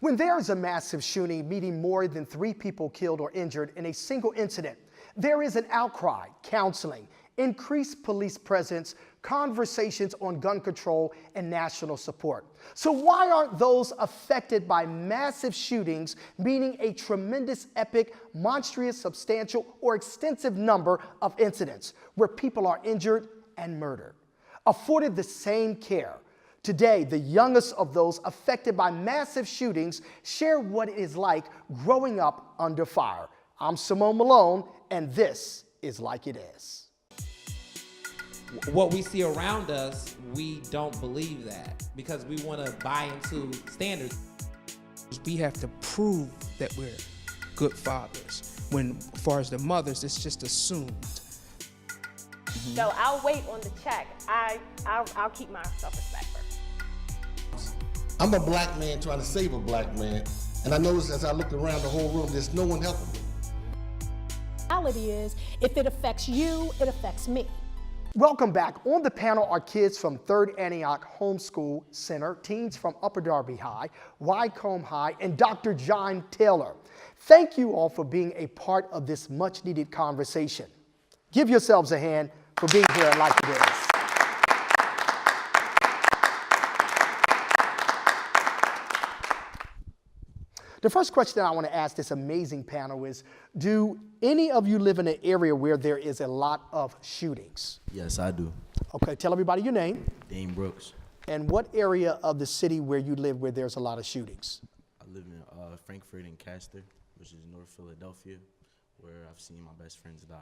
When there is a massive shooting meeting more than 3 people killed or injured in a single incident, there is an outcry, counseling, increased police presence, conversations on gun control, and national support. So why aren't those affected by massive shootings, meaning a tremendous, epic, monstrous, substantial, or extensive number of incidents where people are injured and murdered, afforded the same care? Today, the youngest of those affected by massive shootings share what it is like growing up under fire. I'm Simone Malone, and this is Like It Is. What we see around us, we don't believe that because we want to buy into standards. We have to prove that we're good fathers. When, as far as the mothers, it's just assumed. So I'll wait on the check. I'll keep my self-respect first. I'm a black man trying to save a black man, and I noticed as I looked around the whole room, there's no one helping me. The reality is, if it affects you, it affects me. Welcome back. On the panel are kids from 3rd Antioch Homeschool Center, teens from Upper Darby High, Wycombe High, and Dr. John Taylor. Thank you all for being a part of this much-needed conversation. Give yourselves a hand for being here at Like It Is. The first question I want to ask this amazing panel is, do any of you live in an area where there is a lot of shootings? Yes, I do. Okay, tell everybody your name. Dane Brooks. And what area of the city where you live where there's a lot of shootings? I live in Frankfurt and Castor, which is North Philadelphia, where I've seen my best friends die.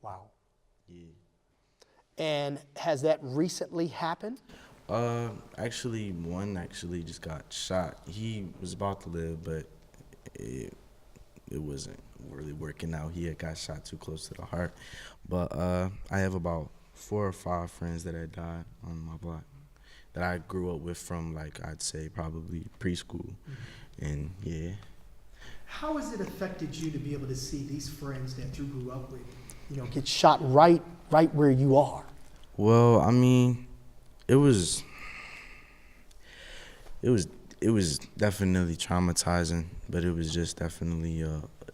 Wow. Yeah. And has that recently happened? Actually, one actually just got shot. He was about to live, but it wasn't really working out. He had got shot too close to the heart. But I have about 4 or 5 friends that had died on my block that I grew up with from, like, I'd say probably preschool. And yeah. How has it affected you to be able to see these friends that you grew up with, get shot right where you are? Well, I mean, it was definitely traumatizing, but it was just definitely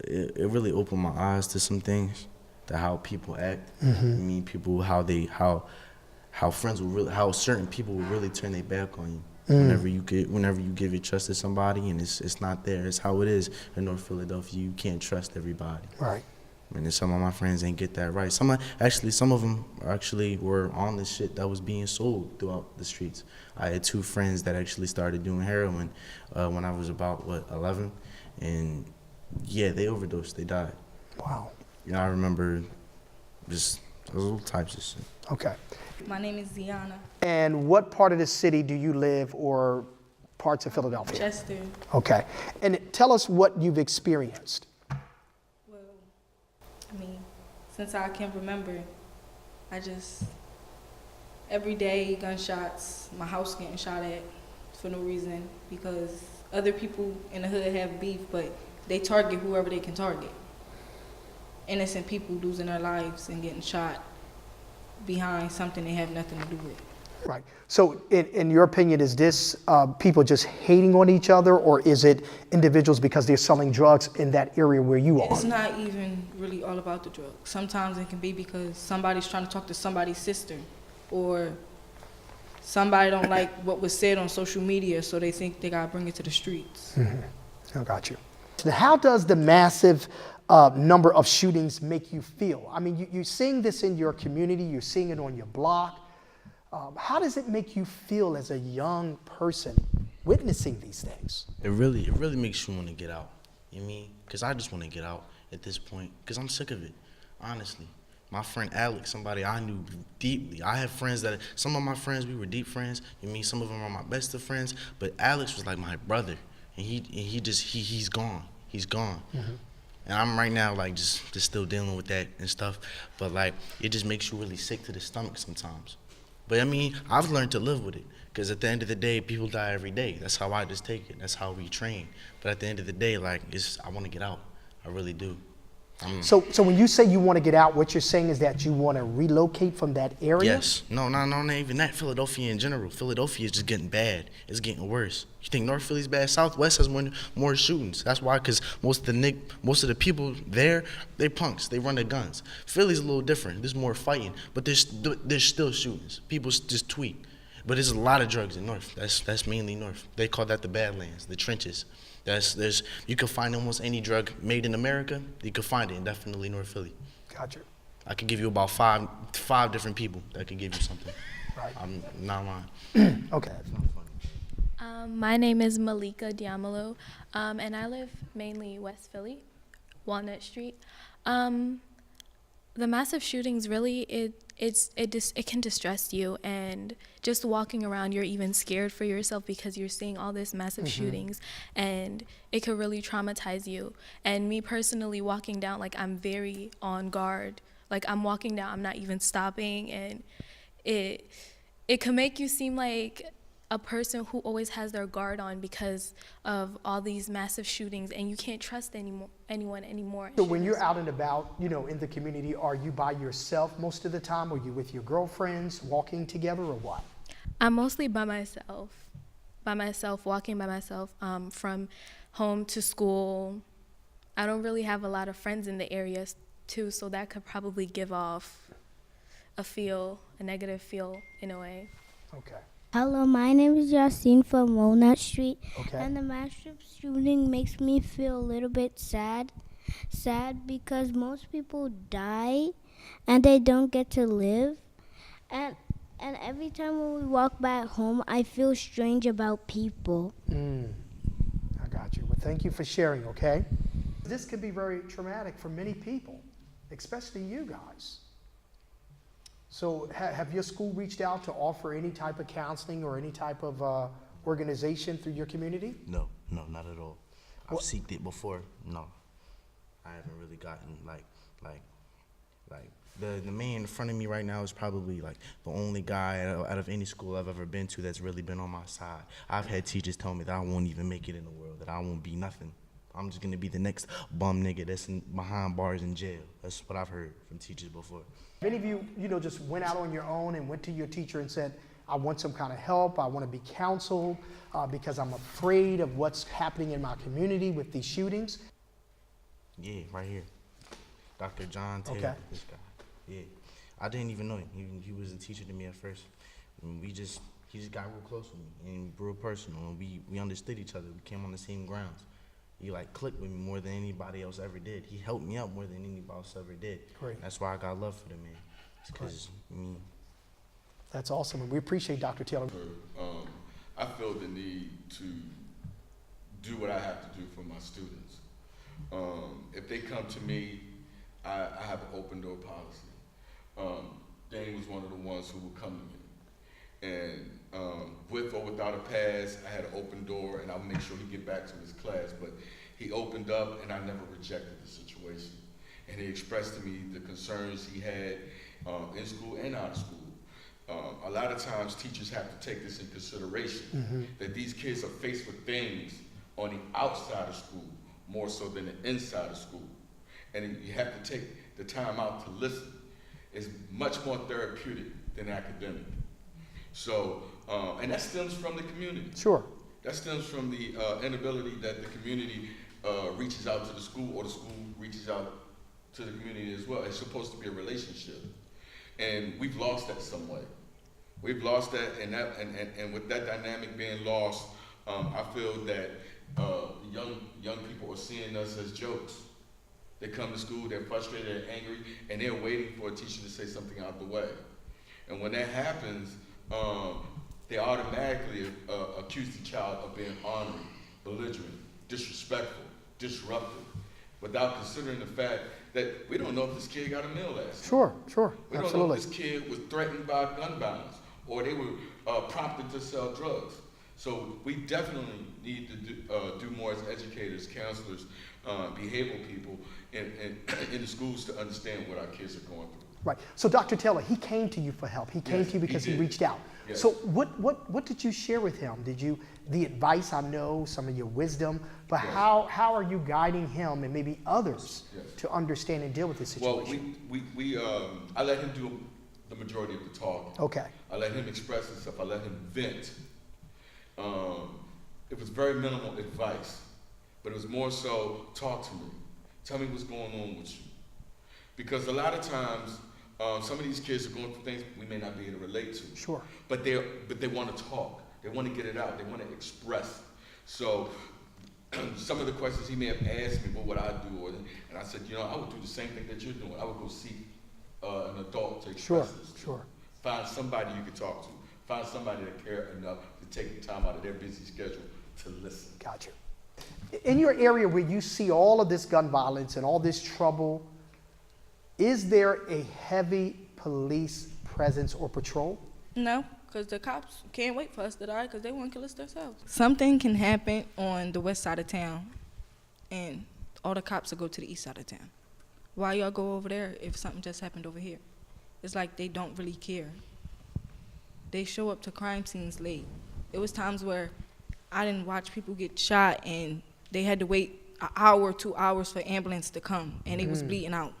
it really opened my eyes to some things, to how people act. I mean, people how friends will really, how certain people will really turn their back on you whenever you give your trust to somebody and it's not there. It's how it is in North Philadelphia. You can't trust everybody. Right. And some of my friends ain't get that right. Some of them actually were on the shit that was being sold throughout the streets. I had 2 friends that actually started doing heroin when I was about, 11? And yeah, they overdosed, they died. Wow. I remember just those little types of shit. Okay. My name is Ziana. And what part of the city do you live, or parts of Philadelphia? Chester. Okay. And tell us what you've experienced. I mean, since I can remember, every day gunshots, my house getting shot at for no reason because other people in the hood have beef, but they target whoever they can target. Innocent people losing their lives and getting shot behind something they have nothing to do with. Right. So in your opinion, is this people just hating on each other, or is it individuals because they're selling drugs in that area where you are? It's not even really all about the drugs. Sometimes it can be because somebody's trying to talk to somebody's sister, or somebody don't like what was said on social media, so they think they gotta bring it to the streets. I got you. How does the massive number of shootings make you feel? I mean, you're seeing this in your community, you're seeing it on your block. How does it make you feel as a young person witnessing these things? It really makes you want to get out. You know what I mean? Because I just want to get out at this point because I'm sick of it, honestly. My friend Alex, somebody I knew deeply. I have friends some of my friends, we were deep friends. You know what I mean? Some of them are my best of friends, but Alex was like my brother, and he's gone. He's gone. And I'm right now like just still dealing with that and stuff, but like it just makes you really sick to the stomach sometimes. But I mean, I've learned to live with it because at the end of the day, people die every day. That's how I just take it. That's how we train. But at the end of the day, like, I want to get out. I really do. So when you say you want to get out, what you're saying is that you want to relocate from that area? Yes. No, not even that. Philadelphia in general. Philadelphia is just getting bad. It's getting worse. You think North Philly's bad? Southwest has more shootings. That's why, because most of the people there, they punks. They run their guns. Philly's a little different. There's more fighting, but there's still shootings. People just tweet. But there's a lot of drugs in North. That's mainly North. They call that the Badlands, the trenches. You can find almost any drug made in America. You can find it in definitely North Philly. Gotcha. I could give you about five different people that could give you something. Right. I'm not lying. Okay. My name is Malika Diamalo, and I live mainly West Philly, Walnut Street. The massive shootings really, it can distress you, and just walking around, you're even scared for yourself because you're seeing all this massive shootings, and it could really traumatize you. And me personally, walking down, like, I'm very on guard. Like, I'm walking down, I'm not even stopping, and it can make you seem like a person who always has their guard on because of all these massive shootings, and you can't trust anyone anymore. So when you're out and about, in the community, are you by yourself most of the time? Are you with your girlfriends, walking together, or what? I'm mostly by myself, walking by myself, from home to school. I don't really have a lot of friends in the area too, so that could probably give off a negative feel in a way. Okay. Hello, my name is Yassine from Walnut Street, Okay. and the massive shooting makes me feel a little bit sad because most people die and they don't get to live, and every time when we walk back home, I feel strange about people. I got you. Well, thank you for sharing, okay? This could be very traumatic for many people, especially you guys. So have your school reached out to offer any type of counseling or any type of organization through your community? No, not at all. I've seeked it before. No, I haven't really gotten like the man in front of me right now is probably like the only guy out of any school I've ever been to that's really been on my side. I've had teachers tell me that I won't even make it in the world, that I won't be nothing. I'm just gonna be the next bum nigga that's behind bars in jail. That's what I've heard from teachers before. Many of you, just went out on your own and went to your teacher and said, I want some kind of help, I want to be counseled because I'm afraid of what's happening in my community with these shootings? Yeah, right here. Dr. John Taylor, Okay. this guy. Yeah, I didn't even know him. He was a teacher to me at first. And he just got real close with me and real personal, and we understood each other. We came on the same grounds. He clicked with me more than anybody else ever did. He helped me out more than anybody else ever did. Great. That's why I got love for the man. It's because That's awesome, and we appreciate Dr. Taylor. I feel the need to do what I have to do for my students. If they come to me, I have an open door policy. Dane was one of the ones who would come to me. And with or without a pass, I had an open door, and I'll make sure he get back to his class. But he opened up, and I never rejected the situation. And he expressed to me the concerns he had in school and out of school. A lot of times, teachers have to take this in consideration, that these kids are faced with things on the outside of school more so than the inside of school. And you have to take the time out to listen. It's much more therapeutic than academic. So, and that stems from the community. Sure. That stems from the inability that the community reaches out to the school, or the school reaches out to the community as well. It's supposed to be a relationship. And we've lost that some way. We've lost that, and with that dynamic being lost, I feel that young people are seeing us as jokes. They come to school, they're frustrated, they're angry, and they're waiting for a teacher to say something out the way. And when that happens, they automatically accuse the child of being ornery, belligerent, disrespectful, disruptive, without considering the fact that we don't know if this kid got a meal last night. Sure, We don't know if this kid was threatened by gun violence, or they were prompted to sell drugs. So we definitely need to do more as educators, counselors, behavioral people in the schools to understand what our kids are going through. Right. So Dr. Taylor, he came to you for help. He came to you because he reached out. Yes. So what did you share with him? The advice, I know, some of your wisdom, but Yes. how are you guiding him and maybe others Yes. to understand and deal with this situation? Well, I let him do the majority of the talking. Okay. I let him express himself. I let him vent. It was very minimal advice, but it was more so, talk to me. Tell me what's going on with you. Because a lot of times, some of these kids are going through things we may not be able to relate to. Sure. But they want to talk. They want to get it out. They want to express. So some of the questions he may have asked me, what would I do? And I said, I would do the same thing that you're doing. I would go seek an adult to express this to. Sure. Find somebody you can talk to. Find somebody that care enough to take the time out of their busy schedule to listen. Gotcha. In your area where you see all of this gun violence and all this trouble, is there a heavy police presence or patrol? No, because the cops can't wait for us to die because they want to kill us themselves. Something can happen on the west side of town, and all the cops will go to the east side of town. Why y'all go over there if something just happened over here? It's like they don't really care. They show up to crime scenes late. It was times where I didn't watch people get shot, and they had to wait an hour, 2 hours for ambulance to come, and they was bleeding out.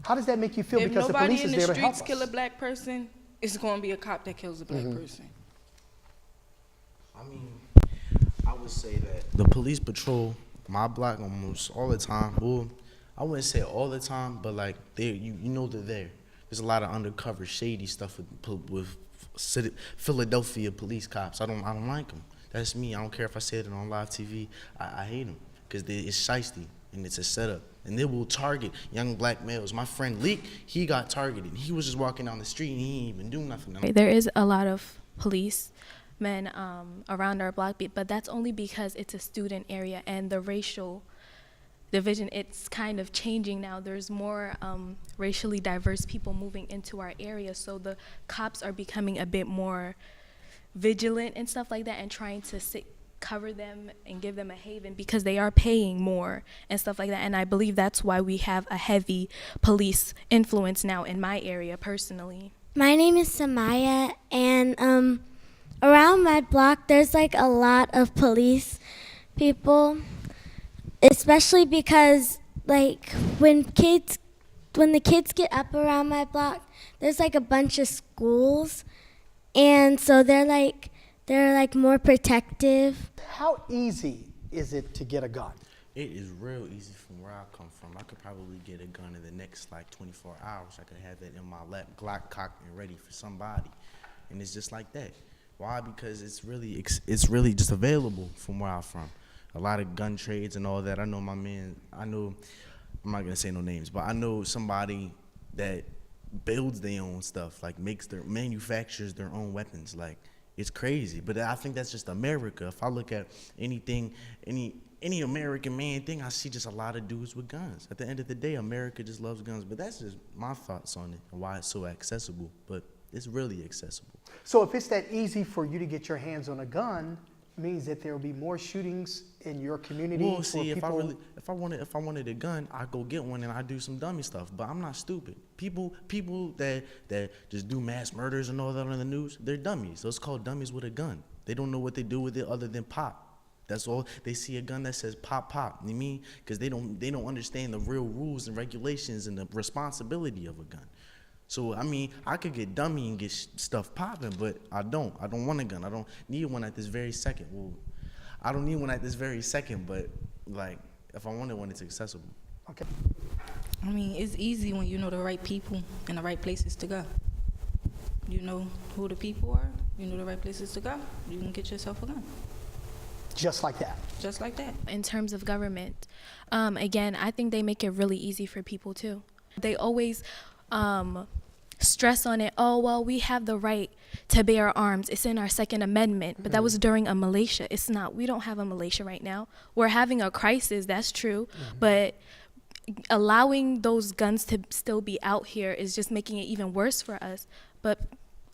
How does that make you feel? If Because the nobody police in is the there to help streets us. kill a black person, it's going to be a cop that kills a black person. I mean, I would say that the police patrol my block almost all the time. Well, I wouldn't say all the time, but like you know they're there. There's a lot of undercover shady stuff with Philadelphia police cops. I don't like them. That's me. I don't care if I say it on live TV. I hate them because it's shiesty and it's a setup. And they will target young black males. My friend LIKeIT, he got targeted. He was just walking down the street and he didn't even do nothing. There is a lot of policemen around our block, but that's only because it's a student area, and the racial division, it's kind of changing now. There's more racially diverse people moving into our area, so the cops are becoming a bit more vigilant and stuff like that, and trying to cover them and give them a haven because they are paying more and stuff like that. And I believe that's why we have a heavy police influence now in my area personally. My name is Samaya, and around my block there's like a lot of police people, especially because like when the kids get up around my block, there's like a bunch of schools, and so they're like more protective. How easy is it to get a gun? It is real easy from where I come from. I could probably get a gun in the next like 24 hours. I could have that in my lap, Glock cocked and ready for somebody. And it's just like that. Why? Because it's really just available from where I'm from. A lot of gun trades and all that. I know I'm not gonna say no names, but I know somebody that builds their own stuff, like manufactures their own weapons. Like, it's crazy, but I think that's just America. If I look at anything, any American man thing, I see just a lot of dudes with guns. At the end of the day, America just loves guns, but that's just my thoughts on it and why it's so accessible, but it's really accessible. So if it's that easy for you to get your hands on a gun, it means that there will be more shootings in your community. Well, see, if I wanted a gun, I go get one and I do some dummy stuff. But I'm not stupid. People that just do mass murders and all that on the news, they're dummies. Those called dummies with a gun. They don't know what they do with it other than pop. That's all. They see a gun that says pop, pop. You know what I mean? Because they don't understand the real rules and regulations and the responsibility of a gun. So, I mean, I could get dummy and get stuff popping, but I don't. I don't want a gun. I don't need one at this very second. Well, I don't need one at this very second, but, like, if I wanted one, it's accessible. Okay. I mean, it's easy when you know the right people and the right places to go. You know who the people are, you know the right places to go, you can get yourself a gun. Just like that. Just like that. In terms of government, again, I think they make it really easy for people too. They always stress on it, oh, well, we have the right to bear arms. It's in our Second Amendment, but that was during a militia. It's not. We don't have a militia right now. We're having a crisis, that's true, but allowing those guns to still be out here is just making it even worse for us. But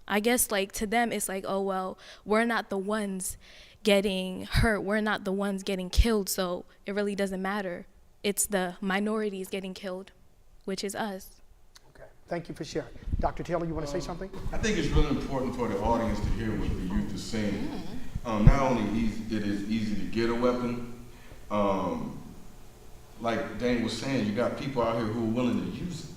I guess, like, to them, it's like, oh, well, we're not the ones getting hurt. We're not the ones getting killed, so it really doesn't matter. It's the minorities getting killed, which is us. Okay. Thank you for sharing. Dr. Taylor, you want to say something? I think it's really important for the audience to hear what the youth is saying. Not only it is easy to get a weapon, like Dane was saying, you got people out here who are willing to use it.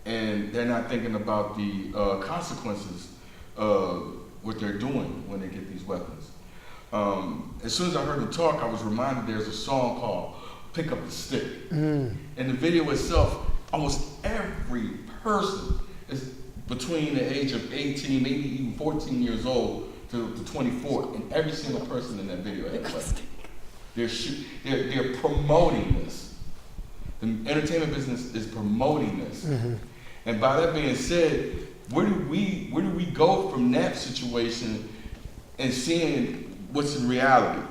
And they're not thinking about the consequences of what they're doing when they get these weapons. As soon as I heard him talk, I was reminded there's a song called Pick Up the Stick. In the video itself, almost every person is between the age of 18, maybe even 14 years old to 24, and every single person in that video has a weapon. They're promoting this. The entertainment business is promoting this. And by that being said, where do we go from that situation and seeing what's in reality?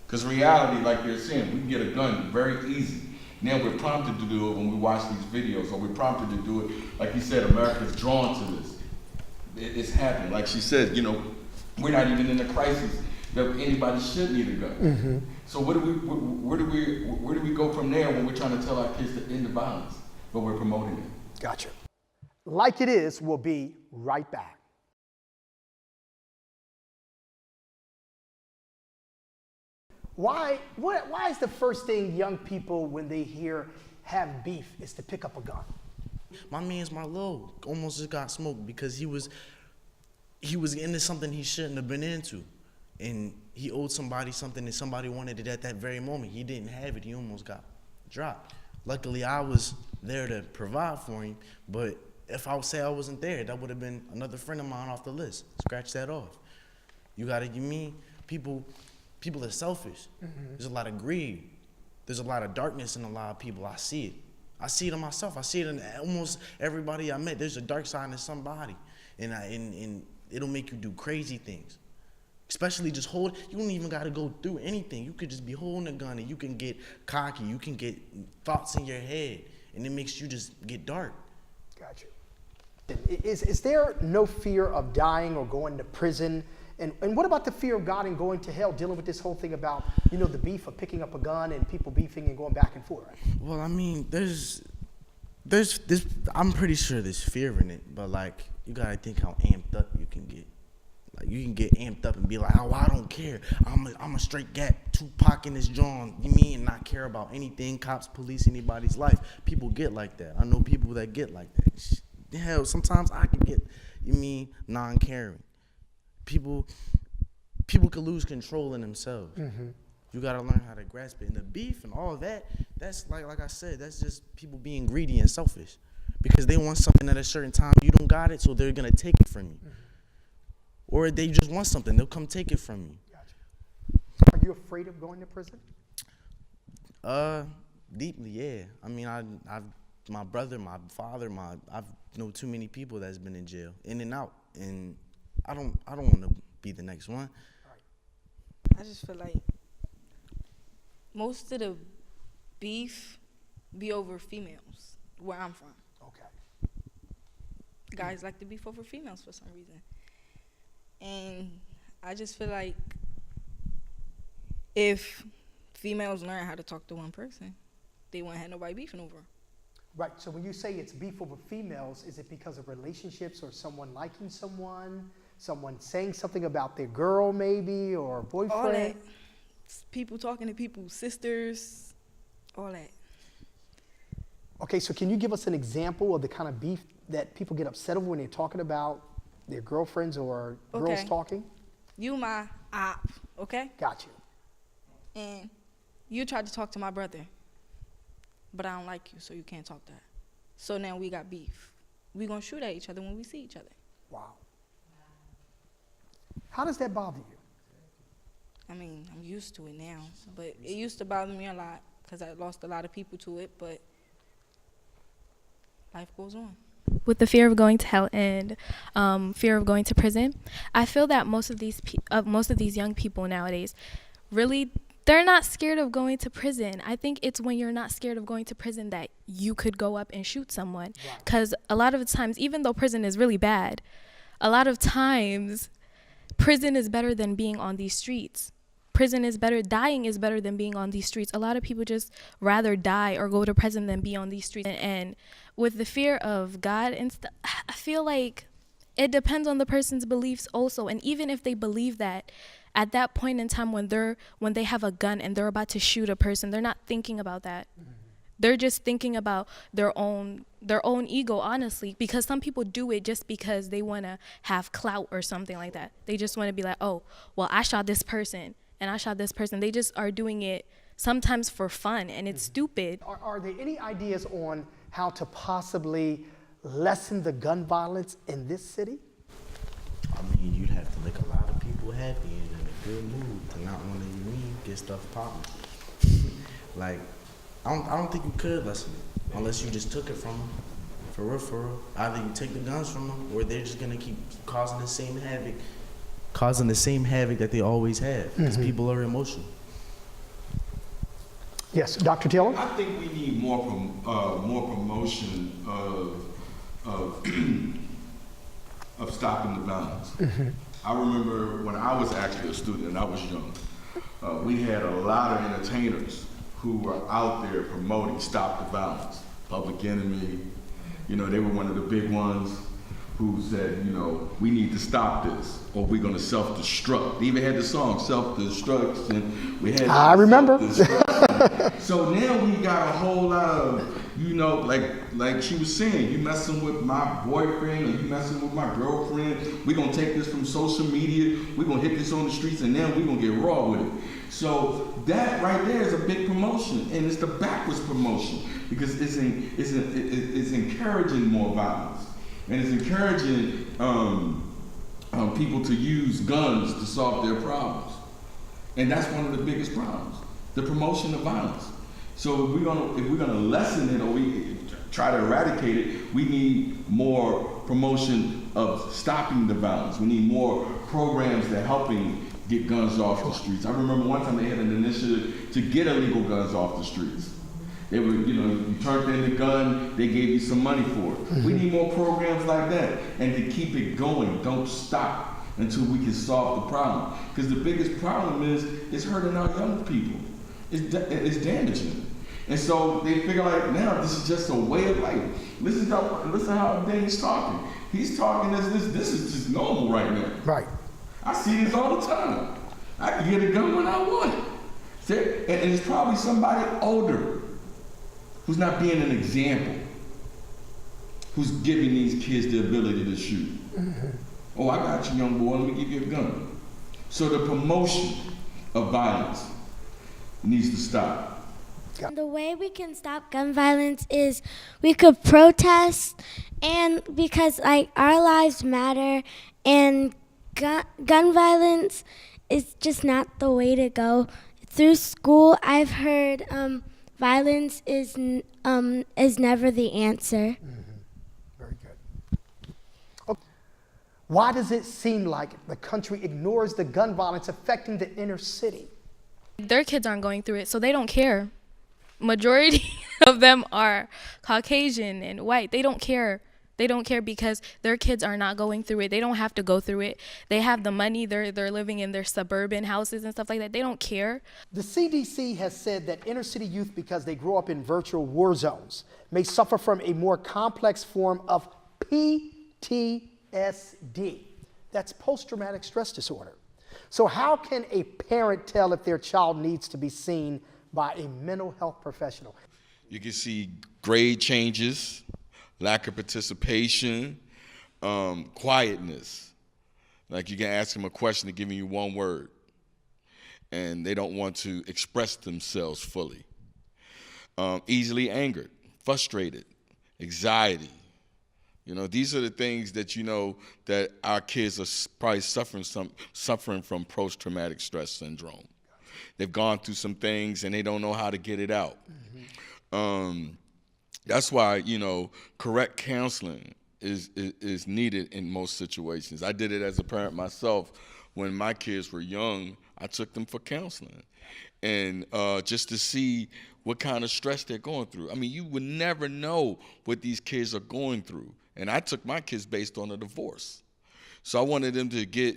Because reality, like you're saying, we can get a gun very easy. Now we're prompted to do it when we watch these videos, or we're prompted to do it, like you said, America's drawn to this. It's happening. Like she said, you know, we're not even in a crisis that anybody should need a gun. So where do we go from there when we're trying to tell our kids to end the violence, but we're promoting it? Gotcha. Like It Is will be right back. Why is the first thing young people, when they hear have beef, is to pick up a gun? My man's Marlo almost just got smoked because he was into something he shouldn't have been into. And he owed somebody something and somebody wanted it at that very moment. He didn't have it, he almost got dropped. Luckily, I was there to provide for him, but if I would say I wasn't there, that would have been another friend of mine off the list. Scratch that off. You gotta give me, people are selfish. There's a lot of greed. There's a lot of darkness in a lot of people. I see it. I see it in myself. I see it in almost everybody I met. There's a dark side in somebody. And it'll make you do crazy things. Especially just you don't even gotta go through anything. You could just be holding a gun and you can get cocky. You can get thoughts in your head and it makes you just get dark. Gotcha. Is there no fear of dying or going to prison? And what about the fear of God and going to hell, dealing with this whole thing about, you know, the beef of picking up a gun and people beefing and going back and forth? Well, I mean, there's this, I'm pretty sure there's fear in it, but like, you gotta think how amped up you can get. Like, you can get amped up and be like, oh, I don't care. I'm a straight gap, Tupac in this joint, you mean, and not care about anything, cops, police, anybody's life. People get like that. I know people that get like that. Hell, sometimes I can get, you mean, non-caring. People could lose control in themselves. You gotta learn how to grasp it. And the beef and all of that, that's like I said, that's just people being greedy and selfish. Because they want something at a certain time, you don't got it, so they're gonna take it from you. Or they just want something, they'll come take it from you. Gotcha. Are you afraid of going to prison? Deeply, yeah. I mean, I've my brother, my father, I've known too many people that's been in jail, in and out, and I don't want to be the next one. I just feel like most of the beef be over females, where I'm from. Okay. Guys like to beef over females for some reason. And I just feel like if females learn how to talk to one person, they won't have nobody beefing over. Right, so when you say it's beef over females, is it because of relationships or someone liking someone saying something about their girl maybe, or boyfriend? All that. People talking to people's sisters, all that. Okay, so can you give us an example of the kind of beef that people get upset over when they're talking about their girlfriends or girls talking? You my op, okay? Got you. And you tried to talk to my brother, but I don't like you, so you can't talk to her. So now we got beef. We gonna shoot at each other when we see each other. Wow. How does that bother you? I mean, I'm used to it now, but it used to bother me a lot because I lost a lot of people to it, but life goes on. With the fear of going to hell and fear of going to prison, I feel that most of these young people nowadays, really, they're not scared of going to prison. I think it's when you're not scared of going to prison that you could go up and shoot someone. Because a lot of the times, even though prison is really bad, a lot of times prison is better than being on these streets. prison is better. Dying is better than being on these streets. A lot of people just rather die or go to prison than be on these streets. And with the fear of God and stuff, I feel like it depends on the person's beliefs also. And even if they believe that, at that point in time when they have a gun and they're about to shoot a person, they're not thinking about that. They're just thinking about their own ego, honestly, because some people do it just because they want to have clout or something like that. They just want to be like, oh, well, I shot this person and I shot this person. They just are doing it sometimes for fun, and it's stupid. Are there any ideas on how to possibly lessen the gun violence in this city? I mean, you'd have to make a lot of people happy and in a good mood to not want to get stuff popping. Like, I don't think you could lessen it unless you just took it from them. For real. Either you take the guns from them, or they're just gonna keep causing the same havoc that they always have. Because people are emotional. Yes, Dr. Taylor? I think we need more promotion of stopping the violence. I remember when I was actually a student and I was young, we had a lot of entertainers who were out there promoting Stop the Violence. Public Enemy, they were one of the big ones who said, we need to stop this or we're gonna self-destruct. They even had the song Self-Destruction. I remember. So now we got a whole lot of, like she was saying, you messing with my boyfriend or you messing with my girlfriend, we're gonna take this from social media, we're gonna hit this on the streets, and then we're gonna get raw with it. So that right there is a big promotion, and it's the backwards promotion, because it's encouraging more violence, and it's encouraging people to use guns to solve their problems. And that's one of the biggest problems, the promotion of violence. So if we're gonna lessen it or we try to eradicate it, we need more promotion of stopping the violence. We need more programs that helping get guns off the streets. I remember one time they had an initiative to get illegal guns off the streets. They were, you turned in the gun, they gave you some money for it. We need more programs like that, and to keep it going, don't stop until we can solve the problem. Because the biggest problem is it's hurting our young people. It's damaging. And so they figure like, now this is just a way of life. Listen how Dane's talking. He's talking as this is just normal right now. Right. I see this all the time. I can get a gun when I want it. And it's probably somebody older who's not being an example, who's giving these kids the ability to shoot. Oh, I got you, young boy, let me give you a gun. So the promotion of violence needs to stop. The way we can stop gun violence is we could protest, and because our lives matter, and gun violence is just not the way to go. Through school, I've heard violence is never the answer. Very good. Okay. Why does it seem like the country ignores the gun violence affecting the inner city? Their kids aren't going through it, so they don't care. Majority of them are Caucasian and white. They don't care. They don't care because their kids are not going through it. They don't have to go through it. They have the money. They're living in their suburban houses and stuff like that. They don't care. The CDC has said that inner city youth, because they grow up in virtual war zones, may suffer from a more complex form of PTSD. That's post-traumatic stress disorder. So how can a parent tell if their child needs to be seen by a mental health professional? You can see grade changes, lack of participation, quietness. Like you can ask them a question, they're giving you one word, and they don't want to express themselves fully. Easily angered, frustrated, anxiety. These are the things that that our kids are probably suffering from post-traumatic stress syndrome. They've gone through some things and they don't know how to get it out. That's why, correct counseling is needed in most situations. I did it as a parent myself. When my kids were young, I took them for counseling, and just to see what kind of stress they're going through. I mean, you would never know what these kids are going through. And I took my kids based on a divorce. So I wanted them to get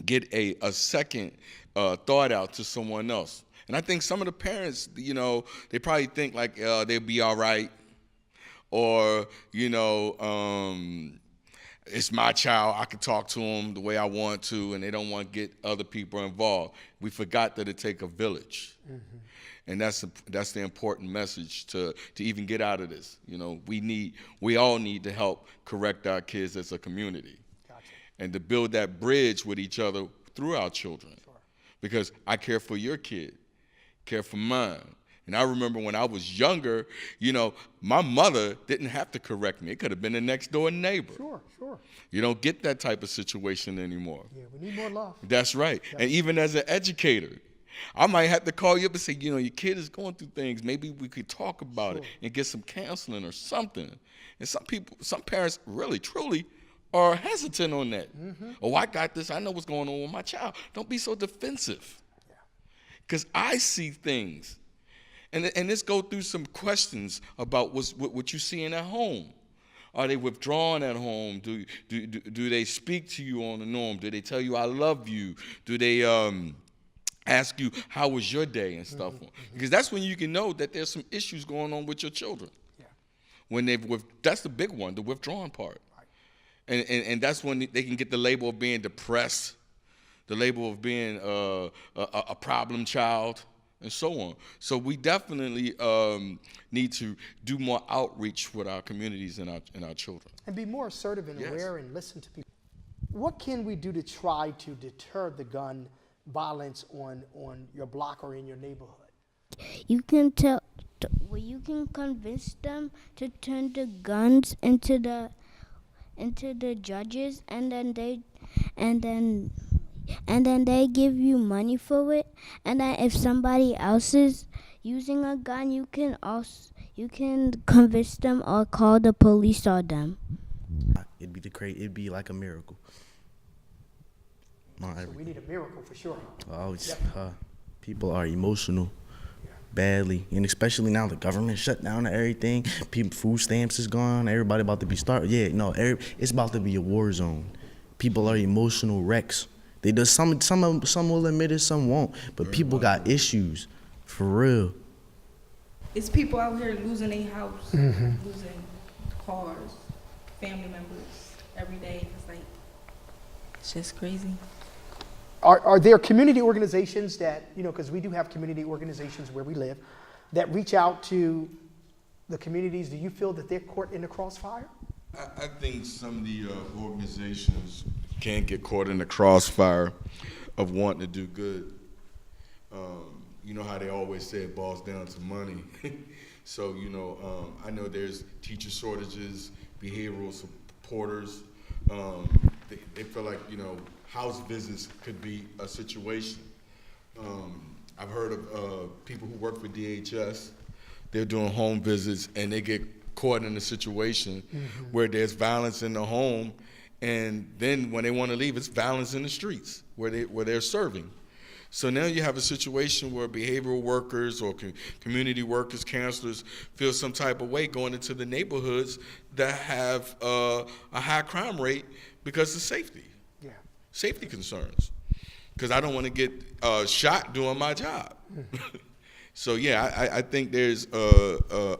get a second thought out to someone else. And I think some of the parents, you know, they probably think like they'll be all right, or, you know, it's my child, I can talk to them the way I want to, and they don't want to get other people involved. We forgot that it takes a village. Mm-hmm. And that's the important message to even get out of this. You know, we all need to help correct our kids as a community. Gotcha. And to build that bridge with each other through our children. Sure. Because I care for your kid, care for mine. And I remember when I was younger, you know, my mother didn't have to correct me. It could have been the next door neighbor. Sure, sure. You don't get that type of situation anymore. Yeah, we need more love. That's right. And even as an educator, I might have to call you up and say, you know, your kid is going through things. Maybe we could talk about it and get some counseling or something. And some parents really, truly are hesitant on that. Mm-hmm. Oh, I got this. I know what's going on with my child. Don't be so defensive. Because I see things. And let's go through some questions about what you're seeing at home. Are they withdrawn at home? Do they speak to you on the norm? Do they tell you I love you? Do they ask you how was your day and stuff? Mm-hmm. Because that's when you can know that there's some issues going on with your children. Yeah. When that's the big one, the withdrawn part. Right. And that's when they can get the label of being depressed, the label of being a problem child, and so on. So we definitely need to do more outreach with our communities and our children. And be more assertive and aware and listen to people. What can we do to try to deter the gun violence on your block or in your neighborhood? You can you can convince them to turn the guns into the judges, and then they give you money for it. And then if somebody else is using a gun, you can convince them or call the police on them. It'd be like a miracle. So we need a miracle for sure. People are emotional badly, and especially now the government shut down and everything. Food stamps is gone. Everybody about to be starved. Yeah, no, it's about to be a war zone. People are emotional wrecks. They do some will admit it, some won't. But people got issues, for real. It's people out here losing their house, losing cars, family members every day. It's like, it's just crazy. Are there community organizations that, you know, because we do have community organizations where we live, that reach out to the communities? Do you feel that they're caught in the crossfire? I think some of the organizations can get caught in the crossfire of wanting to do good. You know how they always say it boils down to money. So, you know, I know there's teacher shortages, behavioral supporters. They feel like, you know, house visits could be a situation. I've heard of people who work for DHS. They're doing home visits and they get caught in a situation where there's violence in the home, and then when they want to leave, it's violence in the streets where they're serving. So now you have a situation where behavioral workers or community workers, counselors feel some type of way going into the neighborhoods that have a high crime rate because of safety. Safety concerns, because I don't want to get shot doing my job. So yeah, I think there's a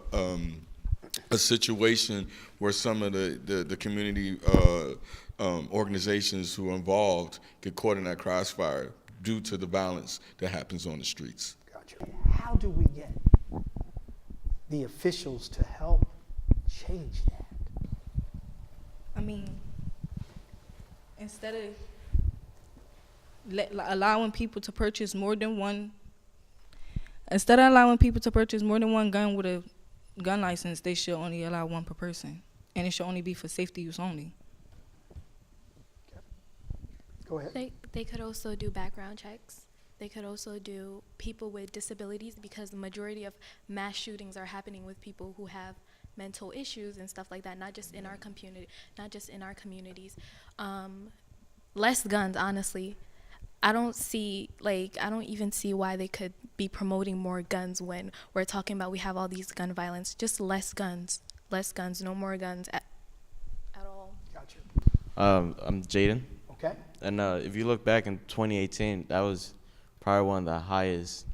situation where some of the community organizations who are involved get caught in that crossfire due to the violence that happens on the streets. Gotcha. How do we get the officials to help change that? I mean, instead of allowing people to purchase more than one gun with a gun license, they should only allow one per person, and it should only be for safety use only. Go ahead. They could also do background checks. They could also do people with disabilities, because the majority of mass shootings are happening with people who have mental issues and stuff like that, not just in our communities. Less guns, honestly. I don't even see why they could be promoting more guns when we're talking about we have all these gun violence. Just less guns, no more guns at all. Gotcha. I'm Jaden. Okay. And if you look back in 2018, that was probably one of the highest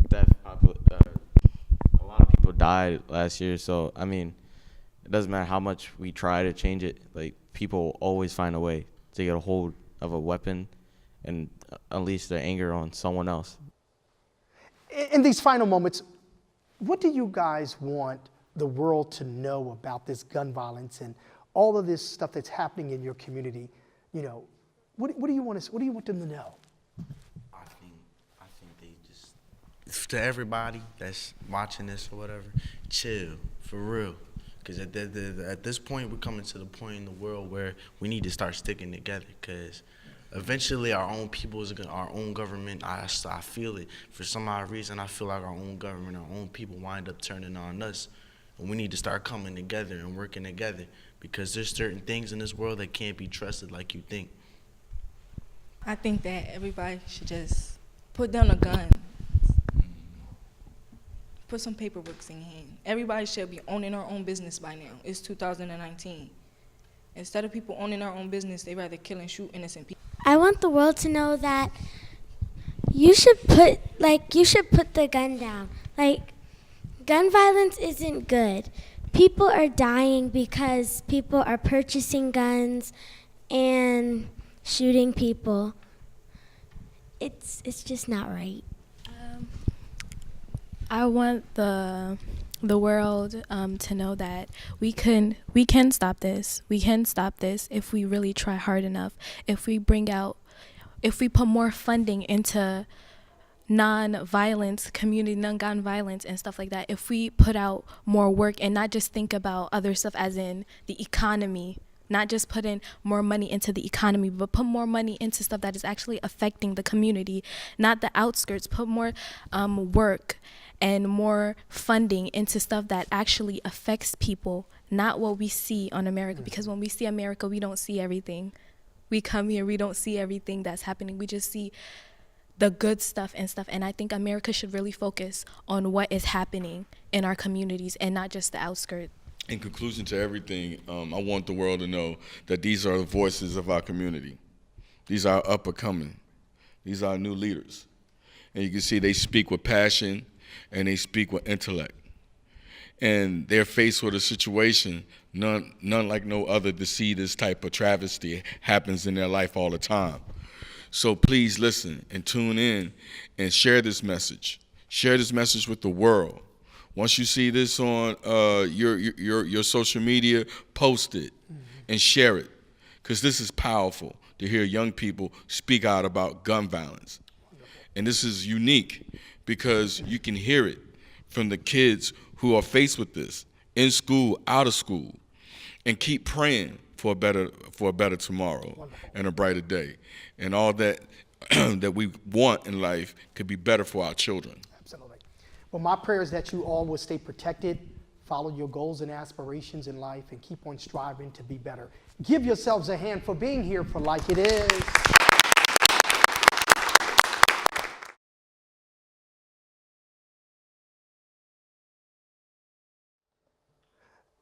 death a lot of people died last year. So, I mean, it doesn't matter how much we try to change it. Like, people always find a way to get a hold of a weapon and unleash their anger on someone else. In these final moments, what do you guys want the world to know about this gun violence and all of this stuff that's happening in your community? You know, what do you want them to know? I think they just, to everybody that's watching this or whatever, chill, for real. Because at this point, we're coming to the point in the world where we need to start sticking together, because eventually our own people, our own government, I feel it. For some odd reason, I feel like our own government, our own people wind up turning on us. And we need to start coming together and working together, because there's certain things in this world that can't be trusted like you think. I think that everybody should just put down a gun. Put some paperwork in your hand. Everybody should be owning our own business by now. It's 2019. Instead of people owning our own business, they rather kill and shoot innocent people. I want the world to know that you should put the gun down. Like, gun violence isn't good. People are dying because people are purchasing guns and shooting people. It's just not right. I want the world to know that we can stop this. We can stop this if we really try hard enough. If we put more funding into non-violence, community, non-gun violence and stuff like that. If we put out more work and not just think about other stuff as in the economy, not just put in more money into the economy, but put more money into stuff that is actually affecting the community, not the outskirts. Put more work and more funding into stuff that actually affects people, not what we see on America. Because when we see America, we don't see everything. We come here, we don't see everything that's happening. We just see the good stuff. And I think America should really focus on what is happening in our communities and not just the outskirts. In conclusion to everything, I want the world to know that these are the voices of our community. These are our up-and-coming. These are our new leaders. And you can see they speak with passion and they speak with intellect. And they're faced with a situation none like no other to see this type of travesty happens in their life all the time. So please listen and tune in and share this message. Share this message with the world. Once you see this on your social media, post it and share it, because this is powerful to hear young people speak out about gun violence. And this is unique because you can hear it from the kids who are faced with this in school, out of school, and keep praying for a better tomorrow and a brighter day, and all that that we want in life could be better for our children. Absolutely. Well, my prayer is that you all will stay protected, follow your goals and aspirations in life, and keep on striving to be better. Give yourselves a hand for being here for Like It Is.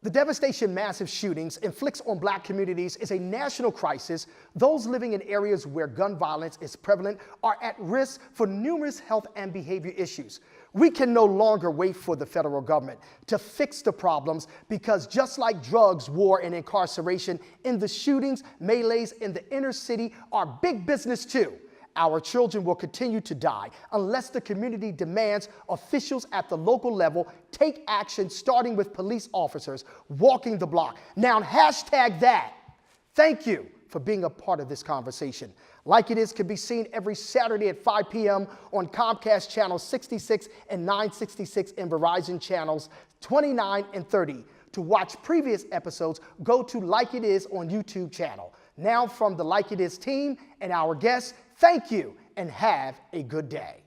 The devastation massive shootings inflicts on Black communities is a national crisis. Those living in areas where gun violence is prevalent are at risk for numerous health and behavior issues. We can no longer wait for the federal government to fix the problems, because just like drugs, war, and incarceration, in the shootings, melees in the inner city are big business too. Our children will continue to die unless the community demands officials at the local level take action, starting with police officers walking the block. Now, hashtag that. Thank you for being a part of this conversation. Like It Is can be seen every Saturday at 5 p.m. on Comcast channels 66 and 966 and Verizon channels 29 and 30. To watch previous episodes, go to Like It Is on YouTube channel. Now, from the Like It Is team and our guests, thank you and have a good day.